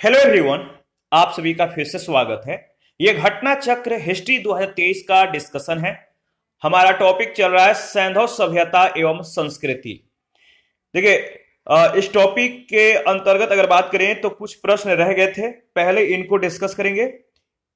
Hello everyone, आप सभी का फिर से स्वागत है। यह घटना चक्र हिस्ट्री 2023 का डिस्कशन है। हमारा टॉपिक चल रहा है सैंधव सभ्यता एवं संस्कृति। देखिए, इस टॉपिक के अंतर्गत अगर बात करें तो कुछ प्रश्न रह गए थे, पहले इनको डिस्कस करेंगे।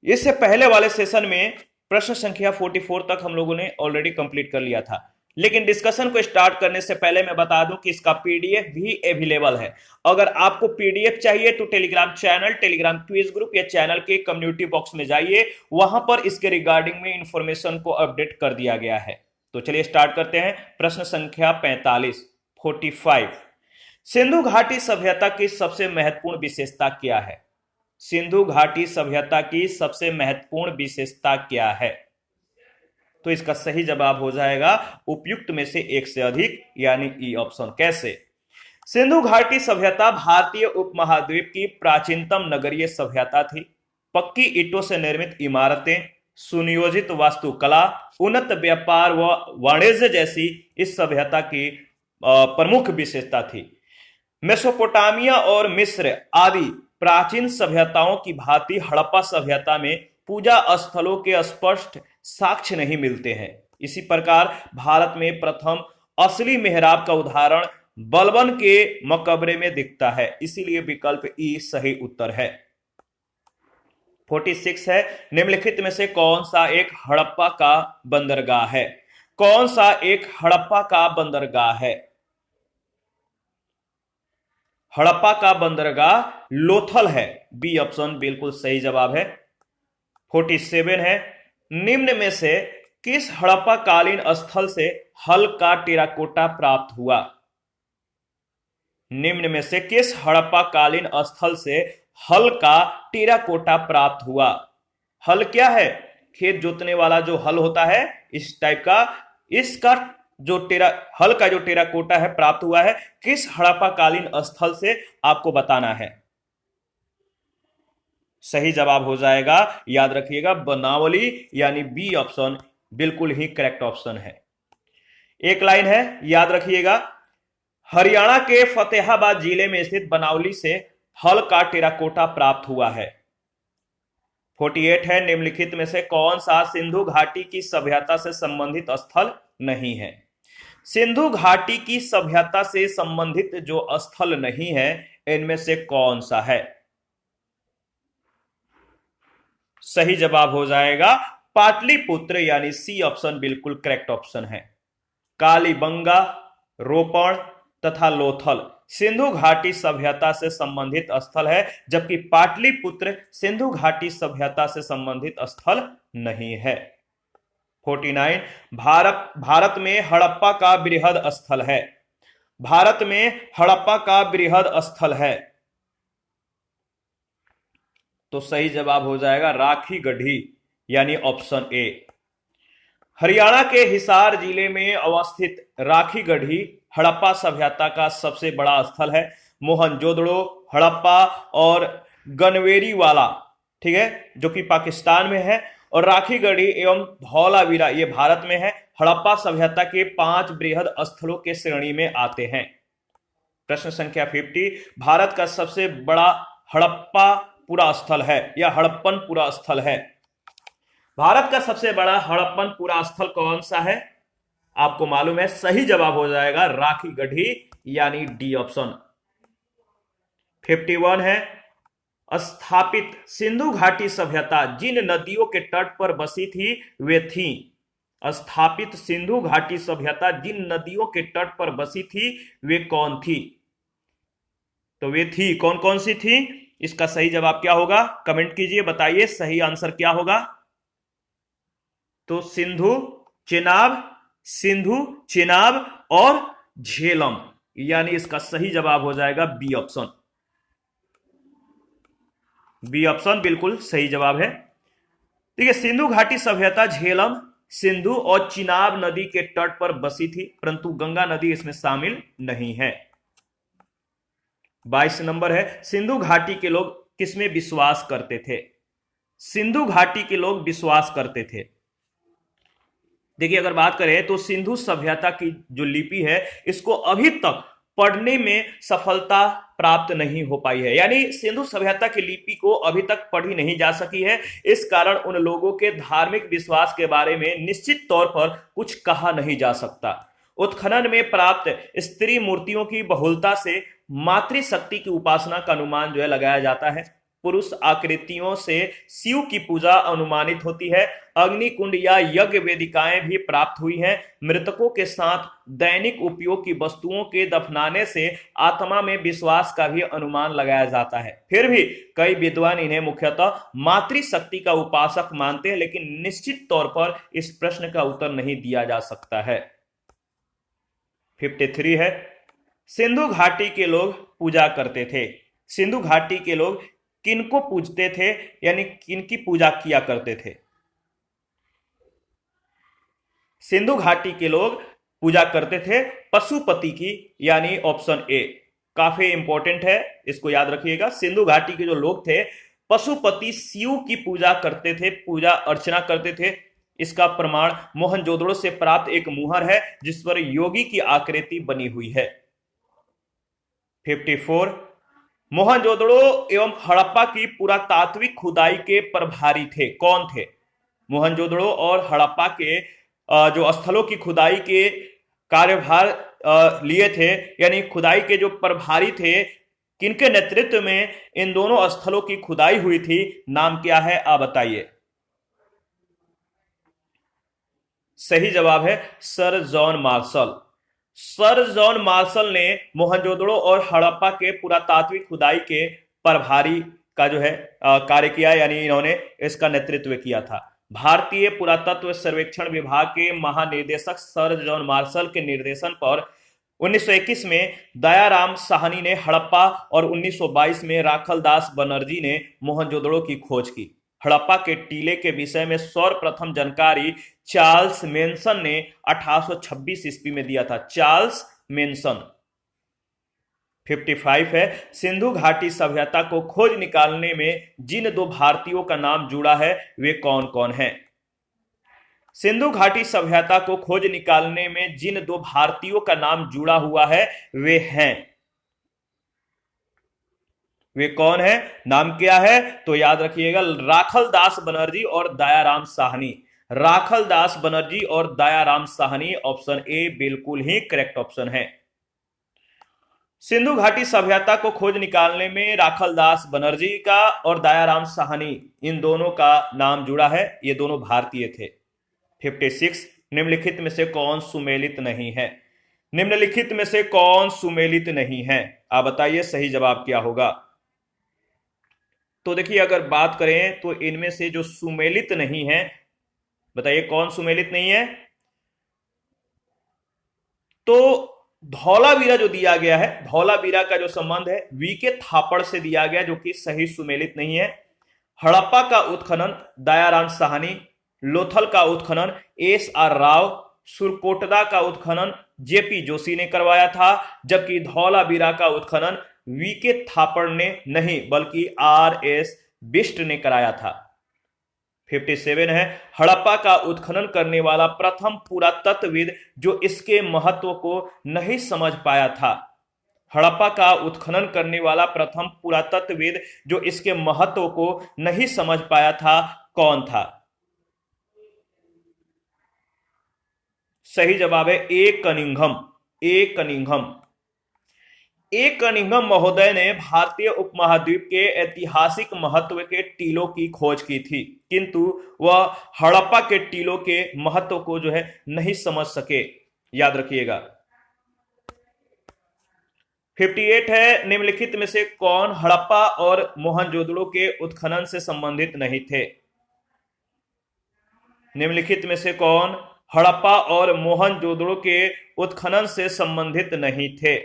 इससे पहले वाले सेशन में प्रश्न संख्या 44 तक हम लोगों ने ऑलरेडी कंप्लीट कर लिया था, लेकिन डिस्कशन को स्टार्ट करने से पहले मैं बता दूं कि इसका पीडीएफ भी अवेलेबल है। अगर आपको पीडीएफ चाहिए तो Telegram channel, Telegram quiz group या चैनल के कम्युनिटी बॉक्स में जाइए, वहां पर इसके रिगार्डिंग में इंफॉर्मेशन को अपडेट कर दिया गया है। तो चलिए स्टार्ट करते हैं। प्रश्न संख्या 45 सिंधु घाटी सभ्यता की सबसे महत्वपूर्ण विशेषता क्या है? सिंधु घाटी सभ्यता की सबसे महत्वपूर्ण विशेषता क्या है? तो इसका सही जवाब हो जाएगा उपयुक्त में से एक से अधिक, यानी ई ऑप्शन। कैसे? सिंधु घाटी सभ्यता भारतीय उपमहाद्वीप की प्राचीनतम नगरीय सभ्यता थी। पक्की ईंटों से निर्मित इमारतें, सुनियोजित वास्तुकला, उन्नत व्यापार व वाणिज्य जैसी इस सभ्यता की प्रमुख विशेषता थी। मेसोपोटामिया और मिस्र आदि प्राचीन सभ्यताओं की भांति हड़प्पा सभ्यता में पूजा स्थलों के स्पष्ट साक्ष्य नहीं मिलते हैं। इसी प्रकार भारत में प्रथम असली मेहराब का उदाहरण बलबन के मकबरे में दिखता है। इसीलिए विकल्प ई सही उत्तर है। 46 है, निम्नलिखित में से कौन सा एक हड़प्पा का बंदरगाह है? कौन सा एक हड़प्पा का बंदरगाह है? हड़प्पा का बंदरगाह लोथल है। बी ऑप्शन बिल्कुल सही जवाब है। 47 है, निम्न में से किस हड़प्पा कालीन स्थल से हल का टेराकोटा प्राप्त हुआ? निम्न में से किस हड़प्पा कालीन स्थल से हल का टेराकोटा प्राप्त हुआ? हल क्या है? खेत जोतने वाला जो हल होता है, इस टाइप का, इसका जो हल का जो टेराकोटा है प्राप्त हुआ है, किस हड़प्पा कालीन स्थल से आपको बताना है। सही जवाब हो जाएगा, याद रखिएगा, बनावली, यानी बी ऑप्शन बिल्कुल ही करेक्ट ऑप्शन है। एक लाइन है, याद रखिएगा, हरियाणा के फतेहाबाद जिले में स्थित बनावली से हल का टेराकोटा प्राप्त हुआ है। 48 है, निम्नलिखित में से कौन सा सिंधु घाटी की सभ्यता से संबंधित स्थल नहीं है? सिंधु घाटी की सभ्यता से संबंधित जो स्थल नहीं है, इनमें से कौन सा है? सही जवाब हो जाएगा पाटलिपुत्र, यानी सी ऑप्शन बिल्कुल करेक्ट ऑप्शन है। कालीबंगा, रोपण तथा लोथल सिंधु घाटी सभ्यता से संबंधित स्थल है, जबकि पाटलिपुत्र सिंधु घाटी सभ्यता से संबंधित स्थल नहीं है। 49, भारत में हड़प्पा का बृहद स्थल है। भारत में हड़प्पा का बृहद स्थल है, तो सही जवाब हो जाएगा राखी गढ़ी, यानी ऑप्शन ए। हरियाणा के हिसार जिले में अवस्थित राखी गढ़ी हड़प्पा सभ्यता का सबसे बड़ा स्थल है। मोहनजोदड़ो, हड़प्पा और गनवेरीवाला, ठीक है, जो कि पाकिस्तान में है, और राखी गढ़ी एवं धौलावीरा ये भारत में है। हड़प्पा सभ्यता के 5 बृहद स्थलों के श्रेणी में आते हैं। प्रश्न संख्या 50, भारत का सबसे बड़ा हड़प्पा पुरा स्थल है या हड़प्पन पुरा स्थल है? भारत का सबसे बड़ा हड़प्पन पुरा स्थल कौन सा है? आपको मालूम है, सही जवाब हो जाएगा राखी गढ़ी, यानी डी ऑप्शन। 51 है, स्थापित सिंधु घाटी सभ्यता जिन नदियों के तट पर बसी थी वे थी। स्थापित सिंधु घाटी सभ्यता जिन नदियों के तट पर बसी थी वे कौन थी? तो वे थी, कौन कौन सी थी? इसका सही जवाब क्या होगा? कमेंट कीजिए, बताइए सही आंसर क्या होगा। तो सिंधु, चेनाब और झेलम, यानी इसका सही जवाब हो जाएगा बी ऑप्शन। बी ऑप्शन बिल्कुल सही जवाब है। ठीक है, सिंधु घाटी सभ्यता झेलम, सिंधु और चिनाब नदी के तट पर बसी थी, परंतु गंगा नदी इसमें शामिल नहीं है। 22 नंबर है, सिंधु घाटी के लोग किसमें विश्वास करते थे? सिंधु घाटी के लोग विश्वास करते थे। देखिए, अगर बात करें तो सिंधु सभ्यता की जो लिपि है, इसको अभी तक पढ़ने में सफलता प्राप्त नहीं हो पाई है, यानी सिंधु सभ्यता की लिपि को अभी तक पढ़ी नहीं जा सकी है। इस कारण उन लोगों के धार्मिक विश्वास के बारे में निश्चित तौर पर कुछ कहा नहीं जा सकता। उत्खनन में प्राप्त स्त्री मूर्तियों की बहुलता से मातृशक्ति की उपासना का अनुमान जो है लगाया जाता है। पुरुष आकृतियों से शिव की पूजा अनुमानित होती है। अग्निकुंड या यज्ञ वेदिकाएं भी प्राप्त हुई हैं। मृतकों के साथ दैनिक उपयोग की वस्तुओं के दफनाने से आत्मा में विश्वास का भी अनुमान लगाया जाता है। फिर भी कई विद्वान इन्हें मुख्यतः मातृशक्ति का उपासक मानते हैं, लेकिन निश्चित तौर पर इस प्रश्न का उत्तर नहीं दिया जा सकता है। 53 है, सिंधु घाटी के लोग पूजा करते थे। सिंधु घाटी के लोग किनको पूजते थे, यानी किनकी पूजा किया करते थे? सिंधु घाटी के लोग पूजा करते थे पशुपति की, यानी ऑप्शन ए। काफी इंपॉर्टेंट है, इसको याद रखिएगा। सिंधु घाटी के जो लोग थे पशुपति शिव की पूजा करते थे, पूजा अर्चना करते थे। इसका प्रमाण मोहनजोदड़ो से प्राप्त एक मुहर है जिस पर योगी की आकृति बनी हुई है। 54, मोहनजोदड़ो एवं हड़प्पा की पुरातात्विक खुदाई के प्रभारी थे। कौन थे? मोहनजोदड़ो और हड़प्पा के जो स्थलों की खुदाई के कार्यभार लिए थे, यानी खुदाई के जो प्रभारी थे, किनके नेतृत्व में इन दोनों स्थलों की खुदाई हुई थी? नाम क्या है, आप बताइए। सही जवाब है sir John Marshall. Sir John Marshall ने मोहनजोदड़ो और हड़प्पा के पुरातात्विक खुदाई के प्रभारी का जो है कार्य किया, यानी इन्होंने इसका नेतृत्व किया था। भारतीय पुरातत्व सर्वेक्षण विभाग के महानिदेशक सर जॉन मार्शल के निर्देशन पर 1921 में दयाराम साहनी ने हड़प्पा और 1922 में राखलदास बनर्जी ने मोहनजोदड़ो की खोज की। हड़प्पा के टीले के विषय में सर्वप्रथम जानकारी चार्ल्स मेंसन ने 1826 ईस्वी में दिया था। Charles mention. 55 है, सिंधु घाटी सभ्यता को खोज निकालने में जिन दो भारतीयों का नाम जुड़ा है वे कौन कौन हैं? सिंधु घाटी सभ्यता को खोज निकालने में जिन दो भारतीयों का नाम जुड़ा हुआ है वे कौन है? नाम क्या है? तो याद रखिएगा, राखलदास बनर्जी और दयाराम साहनी। राखलदास बनर्जी और दयाराम साहनी, ऑप्शन ए बिल्कुल ही करेक्ट ऑप्शन है। सिंधु घाटी सभ्यता को खोज निकालने में राखलदास बनर्जी का और दयाराम साहनी, इन दोनों का नाम जुड़ा है। ये दोनों भारतीय थे। 56, निम्नलिखित में से कौन सुमेलित नहीं है? निम्नलिखित में से कौन सुमेलित नहीं है, आप बताइए सही जवाब क्या होगा। तो देखिए, अगर बात करें तो इनमें से जो सुमेलित नहीं है, बताइए कौन सुमेलित नहीं है? तो धौलावीरा जो दिया गया है, धौलावीरा का जो संबंध है वीके थापड़ से दिया गया, जो कि सही सुमेलित नहीं है। हड़प्पा का उत्खनन दयाराम साहनी, लोथल का उत्खनन एस.आर. राव, सुरकोटदा का उत्खनन जेपी जोशी ने करवाया था, जबकि धौलावीरा का उत्खनन वीके थापड़ ने नहीं बल्कि आर.एस. बिष्ट ने कराया था। 57 है, हड़प्पा का उत्खनन करने वाला प्रथम पुरातत्वविद जो इसके महत्व को नहीं समझ पाया था। हड़प्पा का उत्खनन करने वाला प्रथम पुरातत्वविद जो इसके महत्व को नहीं समझ पाया था, कौन था? सही जवाब है ए कनिंघम। ए कनिंघम। ए कनिंघम महोदय ने भारतीय उपमहाद्वीप के ऐतिहासिक महत्व के टीलों की खोज की थी, किंतु वह हड़प्पा के टीलों के महत्व को जो है नहीं समझ सके। याद रखिएगा। 58 है, निम्नलिखित में से कौन हड़प्पा और मोहनजोदड़ो के उत्खनन से संबंधित नहीं थे? निम्नलिखित में से कौन हड़प्पा और मोहनजोदड़ो के उत्खनन से संबंधित नहीं थे?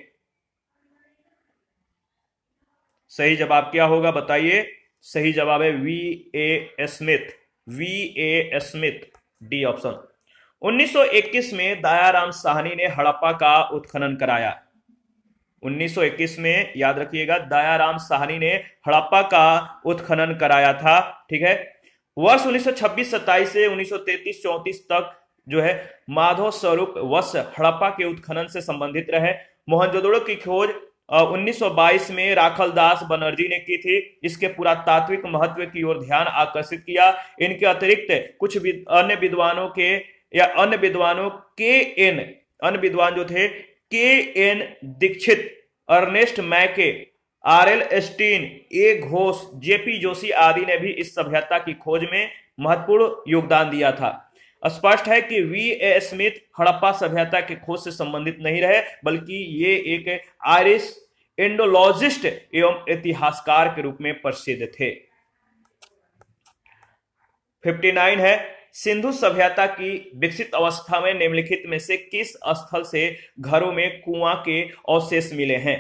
सही जवाब क्या होगा, बताइए। सही जवाब है VA. Smith. VA. Smith, D option. 1921 में दयाराम साहनी ने हड़प्पा का उत्खनन कराया। 1921 में, याद रखिएगा, दयाराम साहनी ने हड़प्पा का उत्खनन कराया था। ठीक है। वर्ष 1926-27 से 1933-34 तक जो है माधव स्वरूप वत्स हड़प्पा के उत्खनन से संबंधित रहे। मोहनजोदड़ो की खोज 1922 में राखलदास बनर्जी ने की थी। इसके पुरातात्विक महत्व की ओर ध्यान आकर्षित किया। इनके अतिरिक्त कुछ अन्य विद्वानों के या अन्य विद्वान जो थे के एन दीक्षित, अर्नेस्ट मैके, आर.एल. एस्टीन, ए घोष, जेपी जोशी आदि ने भी इस सभ्यता की खोज में महत्वपूर्ण योगदान दिया था। स्पष्ट है कि वी.ए. स्मिथ हड़प्पा सभ्यता के खोज से संबंधित नहीं रहे, बल्कि ये एक आयरिश इंडोलॉजिस्ट एवं इतिहासकार के रूप में प्रसिद्ध थे। 59 है, सिंधु सभ्यता की विकसित अवस्था में निम्नलिखित में से किस स्थल से घरों में कुआं के अवशेष मिले हैं?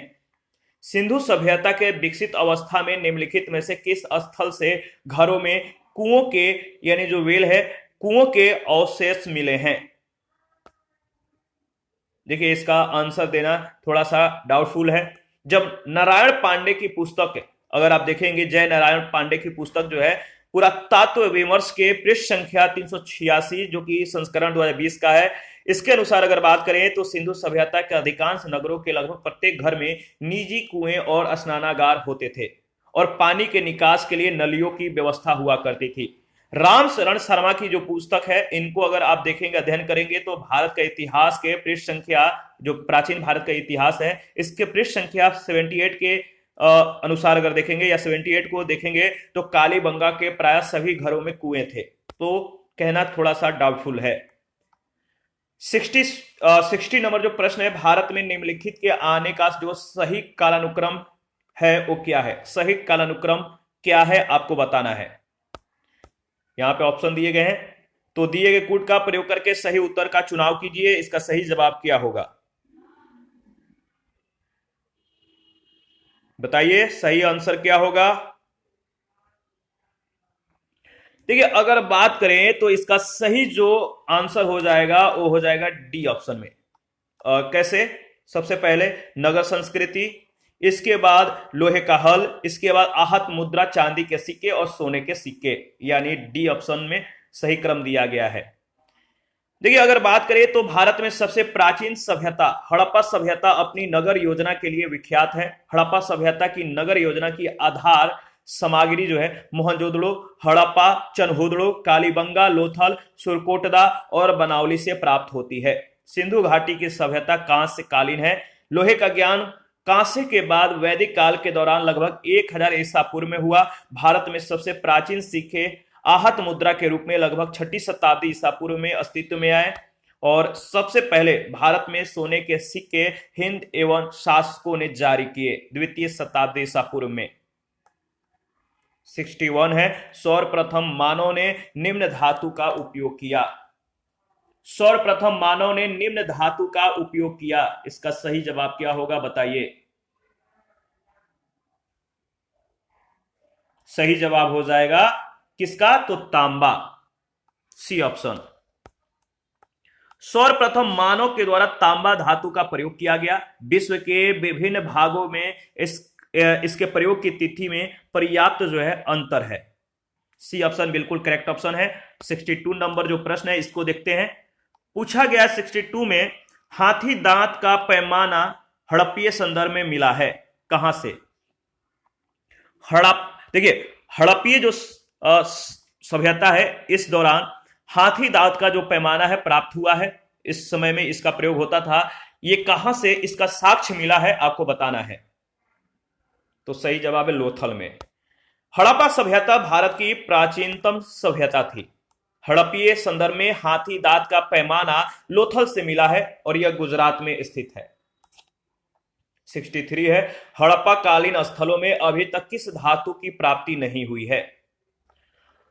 सिंधु सभ्यता के विकसित अवस्था में निम्नलिखित में से किस स्थल से घरों में कुओं के यानी जो वेल है कुओं के अवशेष मिले हैं? देखिए इसका आंसर देना थोड़ा सा डाउटफुल है। जब नारायण पांडे की पुस्तक, अगर आप देखेंगे जय नारायण पांडे की पुस्तक जो है पुरातत्व विमर्श के पृष्ठ संख्या 386 जो कि संस्करण 2020 का है, इसके अनुसार अगर बात करें तो सिंधु सभ्यता के अधिकांश नगरों के लगभग प्रत्येक घर में निजी कुएं और स्नानागार होते थे और पानी के निकास के लिए नलियों की व्यवस्था हुआ करती थी। राम शरण शर्मा की जो पुस्तक है, इनको अगर आप देखेंगे अध्ययन करेंगे तो भारत का इतिहास के पृष्ठ संख्या, जो प्राचीन भारत का इतिहास है, इसके पृष्ठ संख्या 78 के अनुसार अगर देखेंगे या 78 को देखेंगे तो कालीबंगा के प्राय सभी घरों में कुएं थे। तो कहना थोड़ा सा डाउटफुल है। 60 नंबर जो प्रश्न है, भारत में निम्नलिखित के आने का जो सही कालानुक्रम है वो क्या है? सही कालानुक्रम क्या है आपको बताना है। यहां पे ऑप्शन दिए गए हैं, तो दिए गए कोड का प्रयोग करके सही उत्तर का चुनाव कीजिए। इसका सही जवाब क्या होगा बताइए, सही आंसर क्या होगा? देखिए अगर बात करें तो इसका सही जो आंसर हो जाएगा वो हो जाएगा डी ऑप्शन में। कैसे? सबसे पहले नगर संस्कृति, इसके बाद लोहे का हल, इसके बाद आहत मुद्रा, चांदी के सिक्के और सोने के सिक्के, यानी डी ऑप्शन में सही क्रम दिया गया है। देखिए अगर बात करें तो भारत में सबसे प्राचीन सभ्यता हड़प्पा सभ्यता अपनी नगर योजना के लिए विख्यात है। हड़प्पा सभ्यता की नगर योजना की आधार सामग्री जो है मोहनजोदड़ो, हड़प्पा, चनहुदड़ो, कालीबंगा, लोथल, सुरकोटदा और बनावली से प्राप्त होती है। सिंधु घाटी की सभ्यता कांस्य कालीन है। लोहे का ज्ञान कांस्य के बाद वैदिक काल के दौरान लगभग 1000 ईसा पूर्व में हुआ। भारत में सबसे प्राचीन सिक्के आहत मुद्रा के रूप में लगभग 6ठी शताब्दी ईसा पूर्व में अस्तित्व में आए और सबसे पहले भारत में सोने के सिक्के हिंद एवं शासकों ने जारी किए 2वीं शताब्दी ईसा पूर्व में। 61 है, सर्वप्रथम मानव ने निम्न धातु का उपयोग किया। सर्वप्रथम मानव ने निम्न धातु का उपयोग किया, इसका सही जवाब क्या होगा बताइए। सही जवाब हो जाएगा किसका? तो तांबा, सी ऑप्शन। सर्वप्रथम मानव के द्वारा तांबा धातु का प्रयोग किया गया। विश्व के विभिन्न भागों में इसके प्रयोग की तिथि में पर्याप्त जो है अंतर है। सी ऑप्शन बिल्कुल करेक्ट ऑप्शन है। 62 नंबर जो प्रश्न है इसको देखते हैं। पूछा गया 62 में हाथी दांत का पैमाना हड़प्पीय संदर्भ में मिला है, कहां से? देखिए हड़प्पीय जो सभ्यता है इस दौरान हाथी दांत का जो पैमाना है प्राप्त हुआ है, इस समय में इसका प्रयोग होता था। ये कहां से इसका साक्ष्य मिला है आपको बताना है। तो सही जवाब है लोथल में। हड़प्पा सभ्यता भारत की प्राचीनतम सभ्यता थी। हड़प्पीय संदर्भ में हाथी दांत का पैमाना लोथल से मिला है और यह गुजरात में स्थित है। 63 है, हड़प्पा कालीन स्थलों में अभी तक किस धातु की प्राप्ति नहीं हुई है?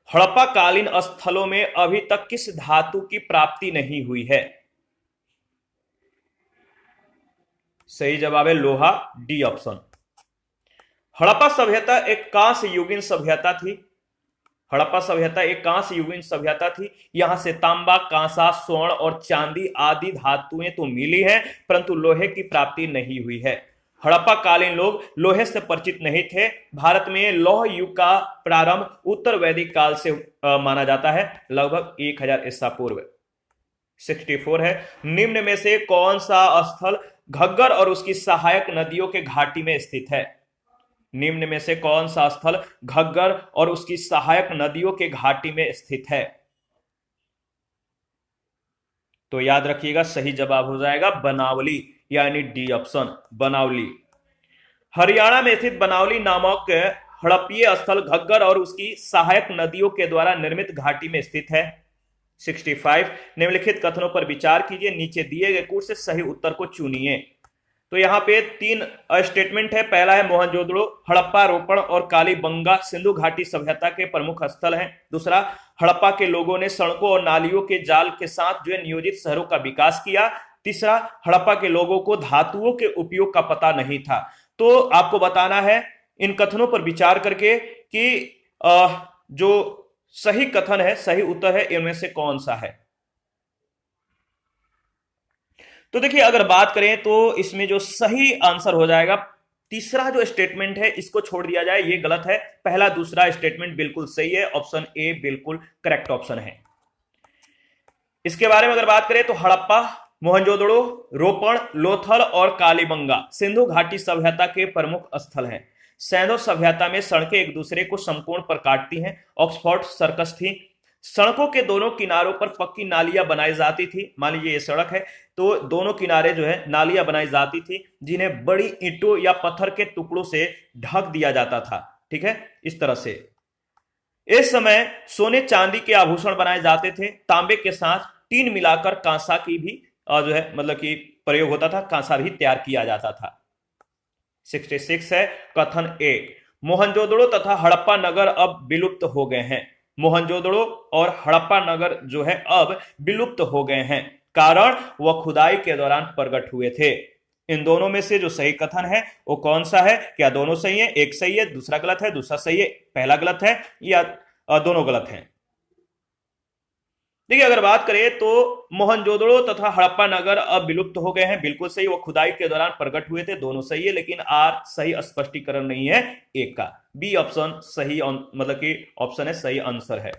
हड़प्पा कालीन स्थलों में अभी तक किस धातु की प्राप्ति नहीं हुई है? सही जवाब है लोहा, डी ऑप्शन। हड़प्पा सभ्यता एक कांस्य युगीन सभ्यता थी। हड़प्पा सभ्यता एक कांस्य युगीन सभ्यता थी। यहां से तांबा, कांसा, स्वर्ण और चांदी आदि धातुएं तो मिली हैं, परंतु लोहे की प्राप्ति नहीं हुई है। हड़प्पा कालीन लोग लोहे से परिचित नहीं थे। भारत में लौह युग का प्रारंभ उत्तर वैदिक काल से माना जाता है, लगभग 1000 ईसा पूर्व। 64 है, निम्न में से कौन सा स्थल घग्गर और उसकी सहायक नदियों के घाटी में स्थित है? निम्न में से कौन सा स्थल घग्गर और उसकी सहायक नदियों के घाटी में स्थित है? तो याद रखिएगा, सही जवाब हो जाएगा बनावली, यानी डी ऑप्शन, बनावली। हरियाणा में स्थित बनावली नामक हड़प्पीय स्थल घग्गर और उसकी सहायक नदियों के द्वारा निर्मित घाटी में स्थित है। 65, निम्नलिखित कथनों पर विचार कीजिए, नीचे दिए गए कूट से सही उत्तर को चुनिए। तो यहाँ पे 3 स्टेटमेंट है। पहला है मोहनजोदड़ो हड़प्पा रोपण और कालीबंगा सिंधु घाटी सभ्यता के प्रमुख स्थल हैं। दूसरा, हड़प्पा के लोगों ने सड़कों और नालियों के जाल के साथ जो है नियोजित शहरों का विकास किया। तीसरा, हड़प्पा के लोगों को धातुओं के उपयोग का पता नहीं था। तो आपको बताना है इन कथनों पर विचार करके कि जो सही कथन है, सही उत्तर है, इनमें से कौन सा है। तो देखिए, अगर बात करें तो इसमें जो सही आंसर हो जाएगा, तीसरा जो स्टेटमेंट है इसको छोड़ दिया जाए, ये गलत है। पहला दूसरा स्टेटमेंट बिल्कुल सही है, ऑप्शन ए बिल्कुल करेक्ट ऑप्शन है। इसके बारे में अगर बात करें तो हड़प्पा, मोहनजोदड़ो, रोपण, लोथल और कालीबंगा सिंधु घाटी सभ्यता के प्रमुख स्थल हैं। सैंधो सभ्यता में सड़कें एक दूसरे को समकोण पर काटती हैं। ऑक्सफोर्ड सर्कस थी। सड़कों के दोनों किनारों पर पक्की नालियां बनाई जाती थी। मान लीजिए ये सड़क है, तो दोनों किनारे जो है नालियां बनाई जाती थी, जिन्हें बड़ी ईंटों या पत्थर के टुकड़ों से ढक दिया जाता था। ठीक है, इस तरह से। इस समय सोने चांदी के आभूषण बनाए जाते थे। तांबे के साथ टीन मिलाकर कांसा की भी जो है मतलब कि प्रयोग होता था, कांसा भी तैयार किया जाता था। 66 है कथन ए, मोहनजोदड़ो तथा हड़प्पा नगर अब विलुप्त हो गए हैं। मोहनजोदड़ो और हड़प्पा नगर जो है अब विलुप्त हो गए हैं, कारण वह खुदाई के दौरान प्रकट हुए थे। इन दोनों में से जो सही कथन है वो कौन सा है? क्या दोनों सही है? एक सही है, दूसरा गलत है, दूसरा सही है, पहला गलत है, या दोनों गलत हैं? देखिए, अगर बात करें तो मोहनजोदड़ो तथा हड़प्पा नगर अब विलुप्त हो गए हैं, बिल्कुल सही। वो खुदाई के दौरान प्रकट हुए थे, दोनों सही है, लेकिन आर सही स्पष्टीकरण नहीं है एक का। बी ऑप्शन सही मतलब कि ऑप्शन है, सही आंसर है।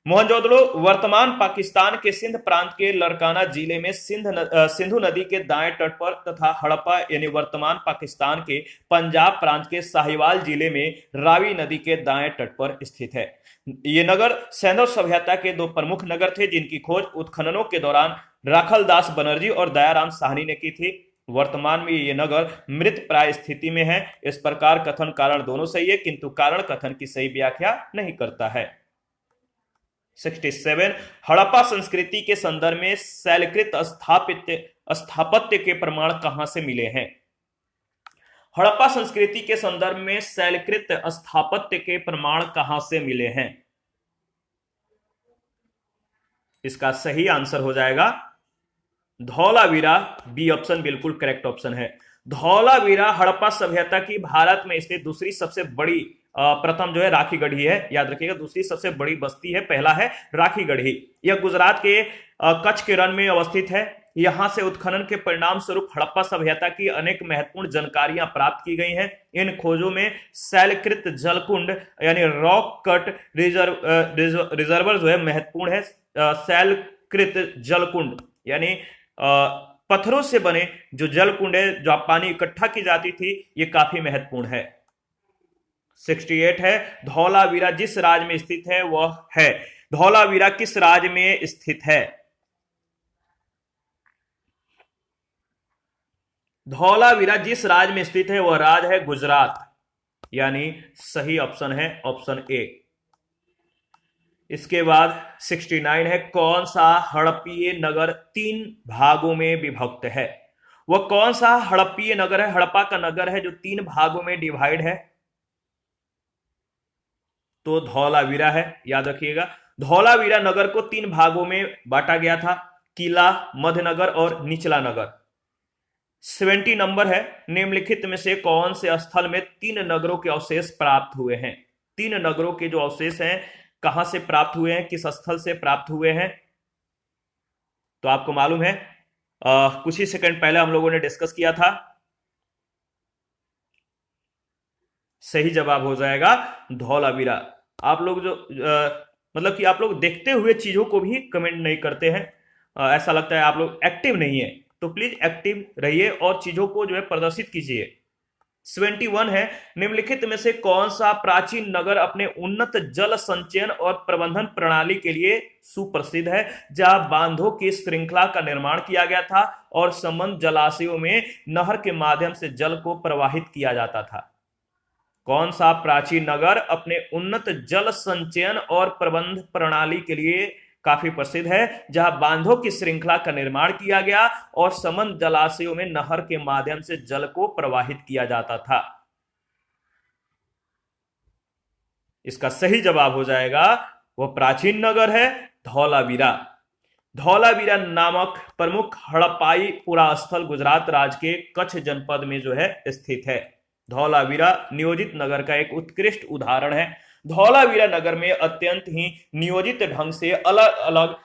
मोहनजोदड़ो वर्तमान पाकिस्तान के सिंध प्रांत के लड़काना जिले में सिंधु नदी के दाएं तट पर तथा हड़प्पा यानी वर्तमान पाकिस्तान के पंजाब प्रांत के साहिवाल जिले में रावी नदी के दाएं तट पर स्थित है। ये नगर सैंधव सभ्यता के 2 प्रमुख नगर थे, जिनकी खोज उत्खननों के दौरान राखलदास बनर्जी और दयाराम साहनी ने की थी। वर्तमान में ये नगर मृत प्राय स्थिति में है। इस प्रकार कथन कारण दोनों सही है, किंतु कारण कथन की सही व्याख्या नहीं करता है। 67, हड़प्पा संस्कृति के संदर्भ में शैलकृत स्थापत्य के प्रमाण कहां से मिले हैं? हड़प्पा संस्कृति के संदर्भ में शैलकृत स्थापत्य के प्रमाण कहां से मिले हैं? इसका सही आंसर हो जाएगा धौलावीरा, बी ऑप्शन बिल्कुल करेक्ट ऑप्शन है। धौलावीरा हड़प्पा सभ्यता की भारत में स्थित दूसरी सबसे बड़ी प्रथम जो है राखीगढ़ी है। याद रखिएगा, दूसरी सबसे बड़ी बस्ती है, पहला है राखीगढ़ी। यह गुजरात के कच्छ के रण में अवस्थित है। यहां से उत्खनन के परिणाम स्वरूप हड़प्पा सभ्यता की अनेक महत्वपूर्ण जानकारियां प्राप्त की गई हैं। इन खोजों में शैलकृत जलकुंड यानी रॉक कट रिजर्वर जो है महत्वपूर्ण है। शैलकृत जलकुंड यानी पत्थरों से बने जो जलकुंड है, जो पानी इकट्ठा की जाती थी, ये काफी महत्वपूर्ण है। 68 है धौलावीरा जिस राज्य में स्थित है वह है। धौलावीरा किस राज्य में स्थित है? धौलावीरा जिस राज्य में स्थित है वह राज्य है गुजरात, यानी सही ऑप्शन है ऑप्शन ए। इसके बाद 69 है कौन सा हड़प्पीय नगर 3 भागों में विभक्त है? वह कौन सा हड़प्पीय नगर है, हड़प्पा का नगर है जो 3 भागों में डिवाइड है? तो धौलावीरा है। याद रखिएगा, धौलावीरा नगर को 3 भागों में बांटा गया था, किला, मध्यनगर और निचला नगर। 70 नंबर है, निम्नलिखित में से कौन से स्थल में 3 नगरों के अवशेष प्राप्त हुए हैं? 3 नगरों के जो अवशेष हैं कहां से प्राप्त हुए हैं, किस स्थल से प्राप्त हुए हैं? तो आपको मालूम है कुछ ही सेकंड पहले हम लोगों ने डिस्कस किया था। सही जवाब हो जाएगा धौलावीरा। आप लोग जो मतलब कि आप लोग देखते हुए चीजों को भी कमेंट नहीं करते हैं, ऐसा लगता है आप लोग एक्टिव नहीं है, तो प्लीज एक्टिव रहिए और चीजों को जो है प्रदर्शित कीजिए। 71 है, निम्नलिखित में से कौन सा प्राचीन नगर अपने उन्नत जल संचयन और प्रबंधन प्रणाली के लिए सुप्रसिद्ध है, जहां बांधों की श्रृंखला का निर्माण किया गया था और संबंध जलाशयों में नहर के माध्यम से जल को प्रवाहित किया जाता था। कौन सा प्राचीन नगर अपने उन्नत जल संचयन और प्रबंध प्रणाली के लिए काफी प्रसिद्ध है, जहां बांधों की श्रृंखला का निर्माण किया गया और समंद जलाशयों में नहर के माध्यम से जल को प्रवाहित किया जाता था। इसका सही जवाब हो जाएगा वह प्राचीन नगर है धौलावीरा। धौलावीरा नामक प्रमुख हड़प्पाई पुरास्थल गुजरात राज्य के कच्छ जनपद में जो है स्थित है। धौलावीरा नियोजित नगर का एक उत्कृष्ट उदाहरण है। धौलावीरा नगर में अत्यंत ही नियोजित ढंग से अलग अलग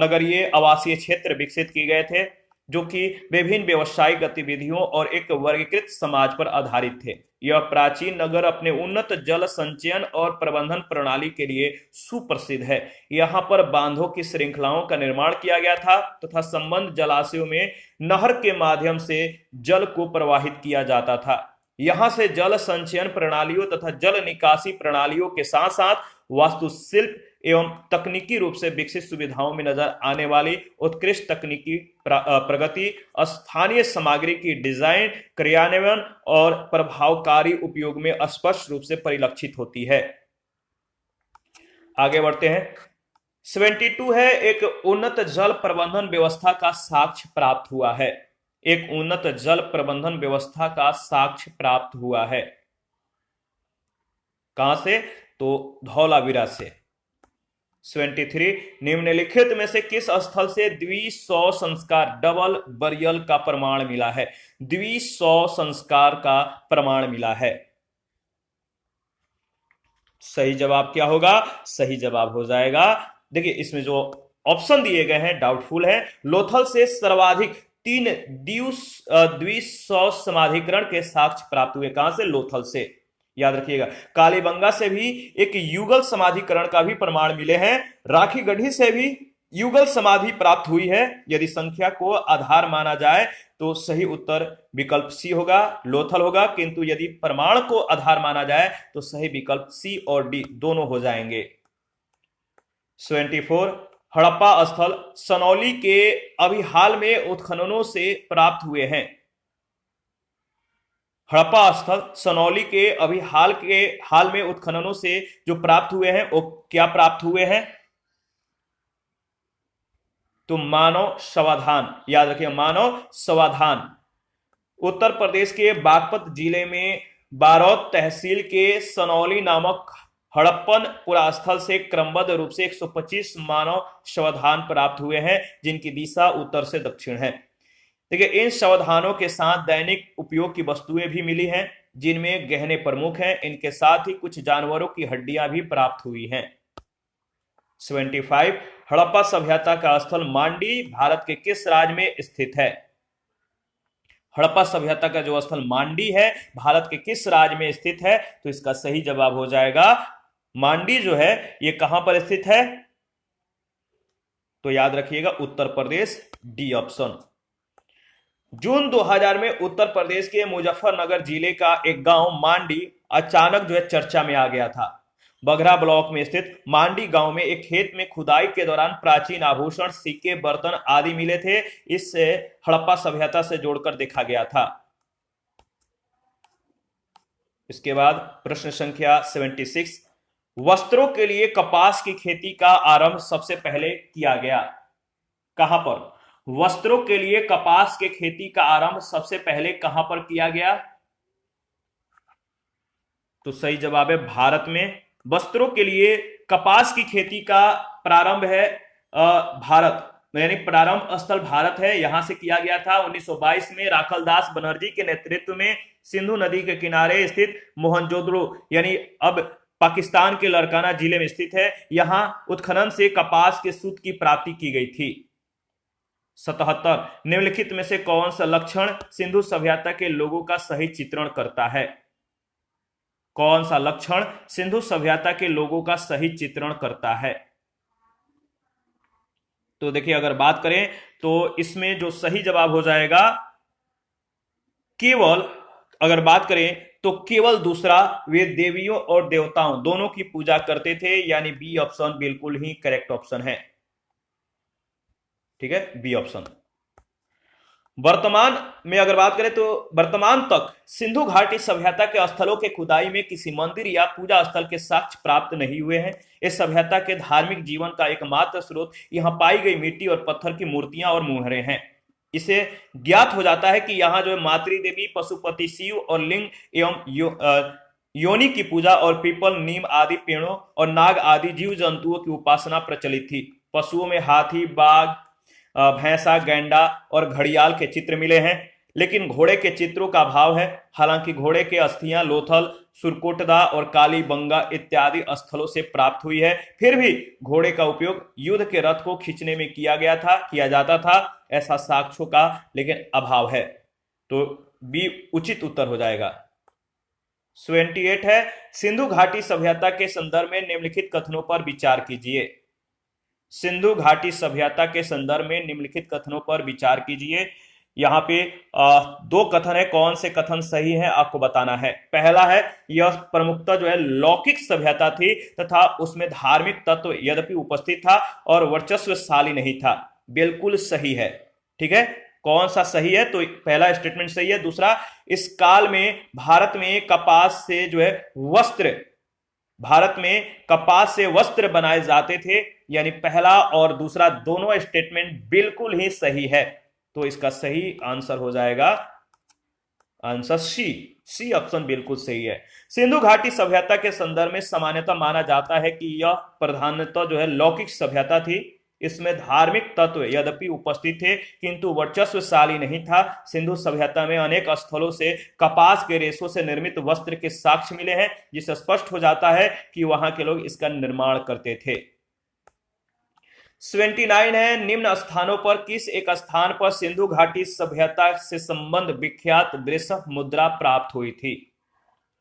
नगरीय आवासीय क्षेत्र विकसित किए गए थे, जो कि विभिन्न व्यवसायिक गतिविधियों और एक वर्गीकृत समाज पर आधारित थे। यह प्राचीन नगर अपने उन्नत जल संचयन और प्रबंधन प्रणाली के लिए सुप्रसिद्ध है। यहाँ पर बांधों की श्रृंखलाओं का निर्माण किया गया था तथा संबंध जलाशयों में नहर के माध्यम से जल को प्रवाहित किया जाता था। यहां से जल संचयन प्रणालियों तथा जल निकासी प्रणालियों के साथ साथ वास्तुशिल्प एवं तकनीकी रूप से विकसित सुविधाओं में नजर आने वाली उत्कृष्ट तकनीकी प्रगति, स्थानीय सामग्री की डिजाइन, क्रियान्वयन और प्रभावकारी उपयोग में स्पष्ट रूप से परिलक्षित होती है। आगे बढ़ते हैं। 72 है, एक उन्नत जल प्रबंधन व्यवस्था का साक्ष्य प्राप्त हुआ है। एक उन्नत जल प्रबंधन व्यवस्था का साक्ष्य प्राप्त हुआ है कहां से? तो धौलावीरा से। 73, निम्नलिखित में से किस स्थल से द्विसौ संस्कार डबल बरियल का प्रमाण मिला है? द्विसौ संस्कार का प्रमाण मिला है। सही जवाब क्या होगा? सही जवाब हो जाएगा, देखिए इसमें जो ऑप्शन दिए गए हैं डाउटफुल है। लोथल से सर्वाधिक 3 द्विसौ समाधिकरण के साक्ष्य प्राप्त हुए। कहां से? लोथल से, याद रखिएगा। कालीबंगा से भी एक युगल समाधिकरण का भी प्रमाण मिले हैं। राखी गढ़ी से भी युगल समाधि प्राप्त हुई है। यदि संख्या को आधार माना जाए तो सही उत्तर विकल्प सी होगा, लोथल होगा, किंतु यदि प्रमाण को आधार माना जाए तो सही विकल्प सी और डी दोनों हो जाएंगे। 74, हड़प्पा स्थल सनौली के अभी हाल में उत्खननों से प्राप्त हुए हैं। हड़प्पा स्थल सनौली के अभी हाल में उत्खननों से जो प्राप्त हुए हैं वो क्या प्राप्त हुए हैं? तो मानव समाधान, याद रखिए मानव समाधान। उत्तर प्रदेश के बागपत जिले में बारौद तहसील के सनौली नामक हड़प्पन पुरास्थल से क्रमबद्ध रूप से 125 मानव शवाधान प्राप्त हुए हैं, जिनकी दिशा उत्तर से दक्षिण है। देखिए इन शवाधानों के साथ दैनिक उपयोग की वस्तुएं भी मिली हैं, जिनमें गहने प्रमुख हैं। इनके साथ ही कुछ जानवरों की हड्डियां भी प्राप्त हुई हैं। 75, हड़प्पा सभ्यता का स्थल मांडी भारत के किस राज्य में स्थित है? हड़प्पा सभ्यता का जो स्थल मांडी है भारत के किस राज्य में स्थित है? तो इसका सही जवाब हो जाएगा मांडी जो है ये कहां पर स्थित है? तो याद रखिएगा उत्तर प्रदेश, डी ऑप्शन। जून 2000 में उत्तर प्रदेश के मुजफ्फरनगर जिले का एक गांव मांडी अचानक जो है चर्चा में आ गया था। बघरा ब्लॉक में स्थित मांडी गांव में एक खेत में खुदाई के दौरान प्राचीन आभूषण, सिक्के, बर्तन आदि मिले थे। इससे हड़प्पा सभ्यता से जोड़कर देखा गया था। इसके बाद प्रश्न संख्या 76, वस्त्रों के लिए कपास की खेती का आरंभ सबसे पहले किया गया। कहां पर? वस्त्रों के लिए कपास के खेती का आरंभ सबसे पहले कहां पर किया गया? तो सही जवाब है भारत में। वस्त्रों के लिए कपास की खेती का प्रारंभ है भारत, यानी प्रारंभ स्थल भारत है, यहां से किया गया था। 1922 में राखलदास बनर्जी के नेतृत्व में सिंधु नदी के किनारे स्थित मोहनजोदड़ो, यानी अब पाकिस्तान के लड़काना जिले में स्थित है, यहां उत्खनन से कपास के सूत की प्राप्ति की गई थी। 77, निम्नलिखित में से कौन सा लक्षण सिंधु सभ्यता के लोगों का सही चित्रण करता है? कौन सा लक्षण सिंधु सभ्यता के लोगों का सही चित्रण करता है? तो देखिए अगर बात करें तो इसमें जो सही जवाब हो जाएगा केवल, अगर बात करें तो केवल दूसरा, वे देवियों और देवताओं दोनों की पूजा करते थे, यानी बी ऑप्शन बिल्कुल ही करेक्ट ऑप्शन है। ठीक है, बी ऑप्शन। वर्तमान में अगर बात करें तो वर्तमान तक सिंधु घाटी सभ्यता के स्थलों के खुदाई में किसी मंदिर या पूजा स्थल के साक्ष्य प्राप्त नहीं हुए हैं। इस सभ्यता के धार्मिक जीवन का एकमात्र स्रोत यहां पाई गई मिट्टी और पत्थर की मूर्तियां और मुहरें हैं। इसे ज्ञात हो जाता है कि यहाँ जो है मातृ देवी, पशुपति शिव और लिंग एवं योनि की पूजा और पीपल, नीम आदि पेड़ों और नाग आदि जीव जंतुओं की उपासना प्रचलित थी। पशुओं में हाथी, बाघ, भैंसा, गैंडा और घड़ियाल के चित्र मिले हैं, लेकिन घोड़े के चित्रों का अभाव है। हालांकि घोड़े के अस्थियां लोथल, सुरकोटदा और कालीबंगा इत्यादि स्थलों से प्राप्त हुई है, फिर भी घोड़े का उपयोग युद्ध के रथ को खींचने में किया जाता था, ऐसा साक्ष्यों का लेकिन अभाव है। तो बी उचित उत्तर हो जाएगा। 28 है, सिंधु घाटी सभ्यता के संदर्भ में निम्नलिखित कथनों पर विचार कीजिए। सिंधु घाटी सभ्यता के संदर्भ में निम्नलिखित कथनों पर विचार कीजिए। यहाँ पे दो कथन है, कौन से कथन सही है आपको बताना है। पहला है, यह प्रमुखता जो है लौकिक सभ्यता थी तथा उसमें धार्मिक तत्व यद्यपि उपस्थित था और वर्चस्वशाली नहीं था। बिल्कुल सही है। ठीक है, कौन सा सही है, तो पहला स्टेटमेंट सही है। दूसरा, इस काल में भारत में कपास से जो है वस्त्र बनाए जाते थे, यानी पहला और दूसरा दोनों स्टेटमेंट बिल्कुल ही सही है। तो इसका सही आंसर हो जाएगा आंसर सी ऑप्शन बिल्कुल सही है। सिंधु घाटी सभ्यता के संदर्भ में सामान्यतः माना जाता है कि यह प्रधानतः जो है लौकिक सभ्यता थी। इसमें धार्मिक तत्व यद्यपि उपस्थित थे किंतु वर्चस्वशाली नहीं था। सिंधु सभ्यता में अनेक स्थलों से कपास के रेशों से निर्मित वस्त्र के साक्ष्य मिले हैं, जिससे स्पष्ट हो जाता है कि वहां के लोग इसका निर्माण करते थे। 29 है, निम्न स्थानों पर किस एक स्थान पर सिंधु घाटी सभ्यता से संबंध विख्यात वृषभ मुद्रा प्राप्त हुई थी।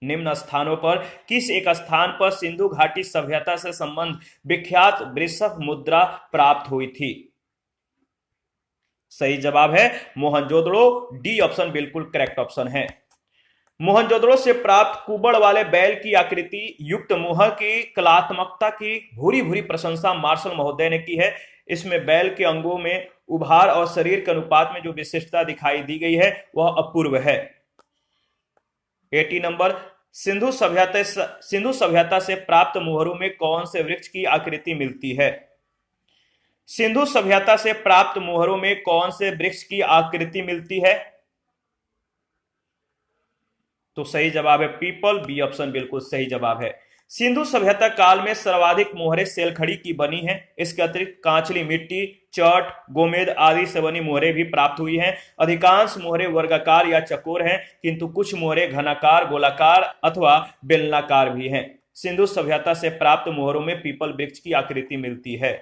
निम्न स्थानों पर किस एक स्थान पर सिंधु घाटी सभ्यता से संबंध विख्यात वृषभ मुद्रा प्राप्त हुई थी। सही जवाब है मोहनजोदड़ो, डी ऑप्शन बिल्कुल करेक्ट ऑप्शन है। मोहनजोदड़ो से प्राप्त कुबड़ वाले बैल की आकृति युक्त मुहर की कलात्मकता की भूरी भूरी प्रशंसा मार्शल महोदय ने की है। इसमें बैल के अंगों में उभार और शरीर के अनुपात में जो विशिष्टता दिखाई दी गई है वह अपूर्व है। 80 नंबर, सिंधु सभ्यता से प्राप्त मुहरों में कौन से वृक्ष की आकृति मिलती है। सिंधु सभ्यता से प्राप्त मुहरों में कौन से वृक्ष की आकृति मिलती है। तो सही जवाब है पीपल, बी ऑप्शन बिल्कुल सही जवाब है। सिंधु सभ्यता काल में सर्वाधिक मोहरें सेलखड़ी की बनी हैं। इसके अतिरिक्त कांचली मिट्टी, चट, गोमेद आदि से बनी मोहरें भी प्राप्त हुई हैं। अधिकांश मोहरें वर्गाकार या चकोर हैं, किंतु कुछ मोहरें घनाकार, गोलाकार अथवा बेलनाकार भी हैं। सिंधु सभ्यता से प्राप्त मोहरों में पीपल वृक्ष की आकृति मिलती है।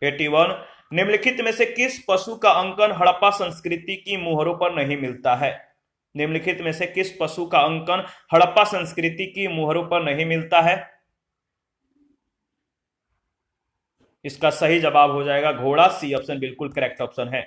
81, निम्नलिखित में से किस पशु का अंकन हड़प्पा संस्कृति की मोहरों पर नहीं मिलता है। निम्नलिखित में से किस पशु का अंकन हड़प्पा संस्कृति की मोहरों पर नहीं मिलता है। इसका सही जवाब हो जाएगा घोड़ा, सी ऑप्शन बिल्कुल करेक्ट ऑप्शन है।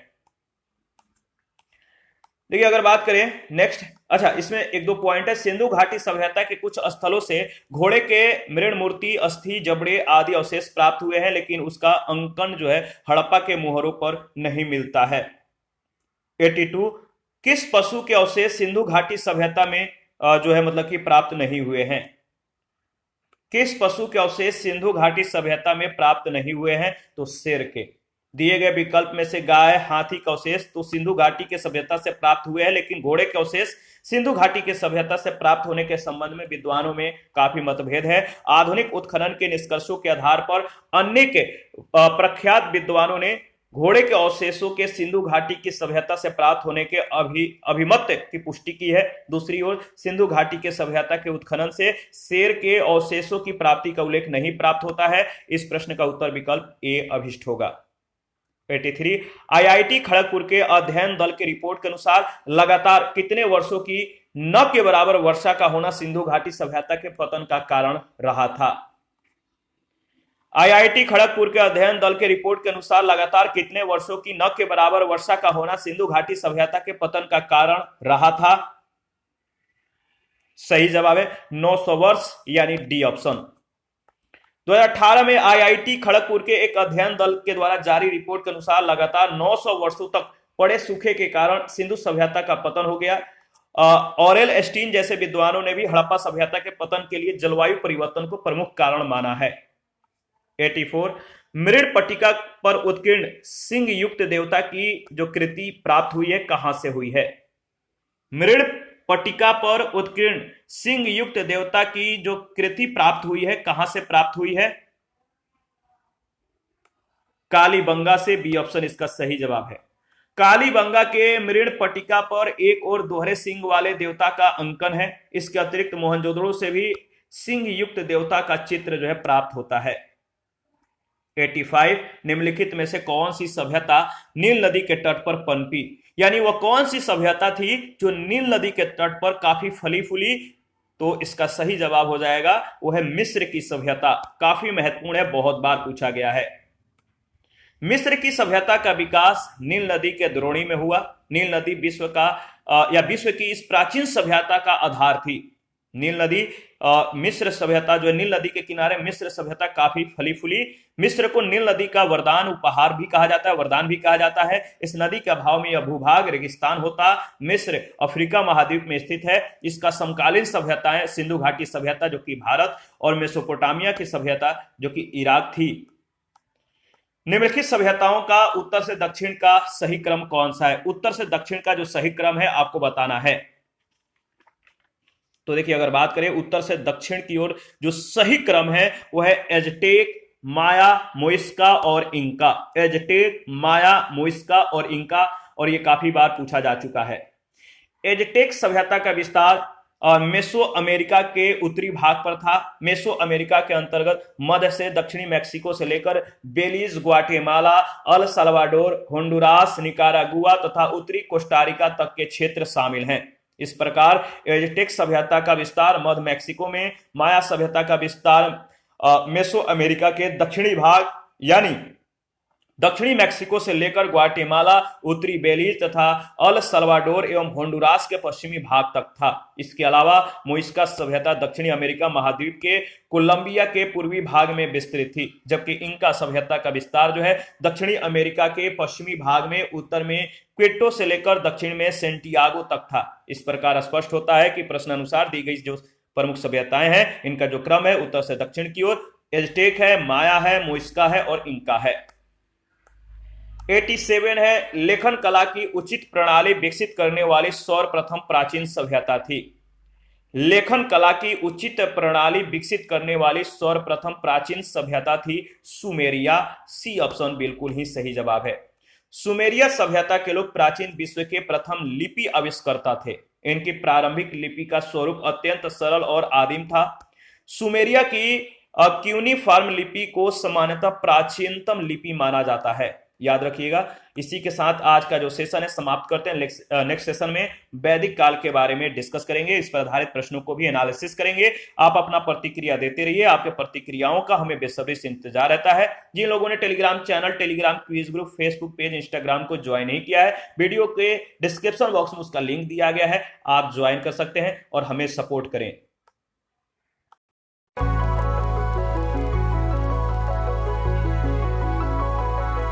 देखिए अगर बात करें नेक्स्ट, अच्छा इसमें एक दो पॉइंट है। सिंधु घाटी सभ्यता के कुछ स्थलों से घोड़े के मृण मूर्ति, अस्थि, जबड़े आदि अवशेष प्राप्त हुए हैं, लेकिन उसका अंकन जो है हड़प्पा के मोहरों पर नहीं मिलता है। 82, किस पशु के अवशेष सिंधु घाटी सभ्यता में जो है मतलब कि प्राप्त नहीं हुए हैं। किस पशु के अवशेष सिंधु घाटी सभ्यता में प्राप्त नहीं हुए हैं। तो शेर के। दिए गए विकल्प में से गाय, हाथी के अवशेष तो सिंधु घाटी के सभ्यता से प्राप्त हुए हैं, लेकिन घोड़े के अवशेष सिंधु घाटी के सभ्यता से प्राप्त होने के संबंध में विद्वानों में काफी मतभेद है। आधुनिक उत्खनन के निष्कर्षों के आधार पर अन्य के प्रख्यात विद्वानों ने घोड़े के अवशेषों के सिंधु घाटी की सभ्यता से प्राप्त होने के अभिमत की पुष्टि की है। दूसरी ओर सिंधु घाटी के सभ्यता के उत्खनन से शेर के अवशेषों की प्राप्ति का उल्लेख नहीं प्राप्त होता है। इस प्रश्न का उत्तर विकल्प ए अभिष्ट होगा। 83, आईआईटी खड़गपुर के अध्ययन दल की रिपोर्ट के अनुसार लगातार कितने वर्षों की न के बराबर वर्षा का होना सिंधु घाटी सभ्यता के पतन का कारण रहा था। आईआईटी खड़गपुर के अध्ययन दल के रिपोर्ट के अनुसार लगातार कितने वर्षों की न के बराबर वर्षा का होना सिंधु घाटी सभ्यता के पतन का कारण रहा था? सही जवाब है 900 वर्ष, यानी डी ऑप्शन। 2018 में आईआईटी खड़गपुर के एक अध्ययन दल के द्वारा जारी रिपोर्ट के अनुसार लगातार 900 वर्षों तक पड़े सूखे के कारण सिंधु सभ्यता का पतन हो गया। ऑरेल एस्टीन जैसे विद्वानों ने भी हड़प्पा सभ्यता के पतन के लिए जलवायु परिवर्तन को प्रमुख कारण माना है। 84 मृणपट्टिका पर उत्कीर्ण सिंह युक्त देवता की जो कृति प्राप्त हुई है कहां से हुई है? मृणपट्टिका पर उत्कीर्ण सिंह युक्त देवता की जो कृति प्राप्त हुई है कहां से प्राप्त हुई है? कालीबंगा से, बी ऑप्शन इसका सही जवाब है। कालीबंगा के मृणपट्टिका पर एक और दोहरे सिंह वाले देवता का अंकन है। इसके अतिरिक्त मोहनजोदड़ो से भी सिंह युक्त देवता का चित्र जो है प्राप्त होता है। 85 निम्नलिखित में से कौन सी सभ्यता नील नदी के तट पर पनपी? यानी वह कौन सी सभ्यता थी जो नील नदी के तट पर काफी फली फूली? तो इसका सही जवाब हो जाएगा वह है मिस्र की सभ्यता। काफी महत्वपूर्ण है, बहुत बार पूछा गया है। मिस्र की सभ्यता का विकास नील नदी के द्रोणी में हुआ। नील नदी विश्व की इस प्राचीन सभ्यता का आधार थी। नील नदी मिस्र सभ्यता जो है नील नदी के किनारे मिस्र सभ्यता काफी फली फूली। मिस्र को नील नदी का वरदान उपहार भी कहा जाता है, वरदान भी कहा जाता है। इस नदी के अभाव में यह भूभाग रेगिस्तान होता। मिस्र अफ्रीका महाद्वीप में स्थित है। इसका समकालीन सभ्यताएं सिंधु घाटी सभ्यता जो कि भारत और मेसोपोटामिया की सभ्यता जो कि इराक थी। निम्नलिखित सभ्यताओं का उत्तर से दक्षिण का सही क्रम कौन सा है? उत्तर से दक्षिण का जो सही क्रम है आपको बताना है। तो देखिए, अगर बात करें उत्तर से दक्षिण की ओर जो सही क्रम है वह है एजटेक, माया, मोइस्का और इंका। एजटेक, माया, मोइस्का और इंका, और ये काफी बार पूछा जा चुका है। एजटेक सभ्यता का विस्तार मेसो अमेरिका के उत्तरी भाग पर था। मेसो अमेरिका के अंतर्गत मध्य से दक्षिणी मैक्सिको से लेकर Belize, Guatemala, El Salvador, Honduras, Nicaragua तथा उत्तरी कोस्टारिका तक के क्षेत्र शामिल हैं। इस प्रकार एजटेक सभ्यता का विस्तार मध्य मैक्सिको में, माया सभ्यता का विस्तार मेसो अमेरिका के दक्षिणी भाग यानी दक्षिणी मैक्सिको से लेकर ग्वाटेमाला, उत्तरी बेलीज तथा अल साल्वाडोर एवं होंडुरास के पश्चिमी भाग तक था। इसके अलावा मोइस्का सभ्यता दक्षिणी अमेरिका महाद्वीप के कोलंबिया के पूर्वी भाग में विस्तृत थी, जबकि इंका सभ्यता का विस्तार जो है दक्षिणी अमेरिका के पश्चिमी भाग में, उत्तर में क्वेटो से लेकर दक्षिण में सेंटियागो तक था। इस प्रकार स्पष्ट होता है कि प्रश्नानुसार दी गई जो प्रमुख सभ्यताएं हैं इनका जो क्रम है उत्तर से दक्षिण की ओर एजटेक है, माया है, मोइस्का है और इंका है। 87 है लेखन कला की उचित प्रणाली विकसित करने वाली सर्वप्रथम प्राचीन सभ्यता थी। लेखन कला की उचित प्रणाली विकसित करने वाली सर्वप्रथम प्राचीन सभ्यता थी सुमेरिया। सी ऑप्शन बिल्कुल ही सही जवाब है। सुमेरिया सभ्यता के लोग प्राचीन विश्व के प्रथम लिपि आविष्कर्ता थे। इनकी प्रारंभिक लिपि का स्वरूप अत्यंत सरल और आदिम था। सुमेरिया की क्यूनिफॉर्म लिपि को सामान्यतः प्राचीनतम लिपि माना जाता है। याद रखिएगा। इसी के साथ आज का जो सेशन है समाप्त करते हैं। नेक्स्ट सेशन में वैदिक काल के बारे में डिस्कस करेंगे। इस पर आधारित प्रश्नों को भी एनालिसिस करेंगे। आप अपना प्रतिक्रिया देते रहिए। आपके प्रतिक्रियाओं का हमें बेसब्री से इंतजार रहता है। जिन लोगों ने Telegram channel, Telegram quiz group, Facebook page, Instagram को ज्वाइन नहीं किया है, वीडियो के डिस्क्रिप्शन बॉक्स में उसका लिंक दिया गया है, आप ज्वाइन कर सकते हैं और हमें सपोर्ट करें।